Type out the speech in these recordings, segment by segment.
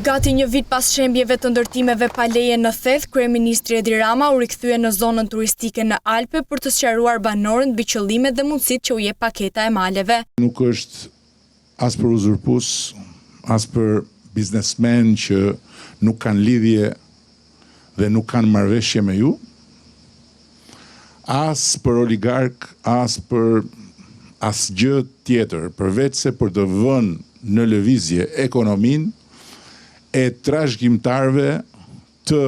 Gati një vit pas shembjeve të ndërtimeve pa leje në Theth, kryeministri Edi Rama u rikthye në zonën turistike në Alpe për të sqaruar banorët mbi qëllimet dhe mundësitë që u jep paketa e maleve. Nuk është as për uzurpues, as për biznesmen që nuk kanë lidhje dhe nuk kanë marrëveshje me ju, as për oligark, as për asgjë tjetër, përveç se për të vënë në lëvizje ekonominë e trashëgimtarëve të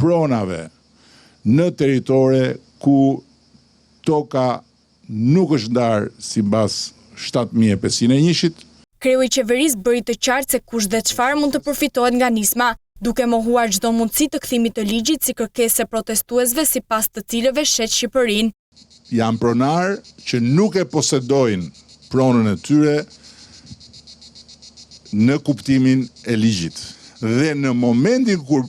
pronave në territore ku toka nuk është ndarë sipas 7501-shit. Kreu i qeverisë bëri të qartë se kush dhe çfarë mund të përfitohet nga nisma, duke mohuar çdo mundësi të kthimit të ligjit si kërkesë protestuesve sipas të cilëve shet Shqipërinë. Janë pronar që nuk e posedojnë pronën e tyre në kuptimin e ligjit. Dhe në momentin kur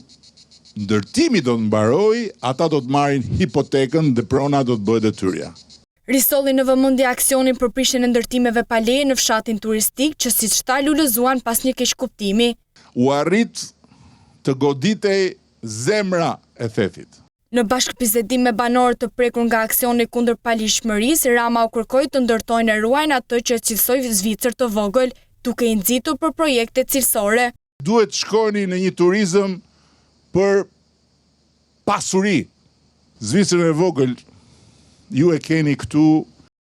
ndërtimi do të mbarojë, ata do të marrin hipotekën dhe prona do të bëhet detyrja. Risolli në vëmendje aksionin për prishjen e ndërtimeve pa leje në fshatin turistik që siç tha lulëzuan pas një keqkuptimi. U arrit të goditej zemra e Thethit. Në bashkëbisedim me banorët të prekur nga aksioni kundër palishmërisë, Rama u kërkoi të ndërtojnë e ruajnë atë që cilësoi Zvicër të vogël, duke i nxitur për projekte cilësore. Duhet shkoni në një turizëm për pasuri. Zvicrën e vogël ju e keni këtu.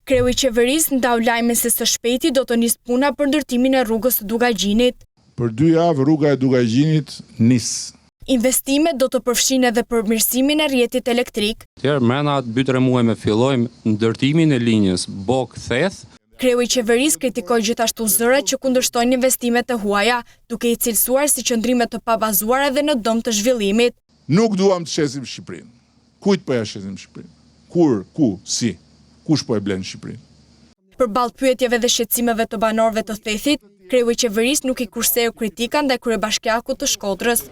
Kreu i qeverisë ndau lajme se së shpejti do të nisë puna për ndërtimin e rrugës së Dugajgjinit. Për 2 javë rruga e Dugajgjinit nis. Investimet do të përfshin edhe përmirësimin e rrjetit elektrik. Brenda 2-3 muaj me fillojmë ndërtimin e linjës Bok-Theth. Kreu i qeverisë kritikoi gjithashtu zërat që kundërshtojnë investimet e huaja, duke i cilësuar si qëndrime të pabazuara dhe në dëm të zhvillimit. Nuk duam të shesim Shqipërinë. Kujt po ja shesim Shqipërinë? Kur, ku, si? Kush po e blen Shqipërinë? Përballë pyetjeve dhe shqetësimeve të banorëve të Thethit, kreu i qeverisë nuk i kurseu kritika ndaj kryebashkiakut të Shkodrës.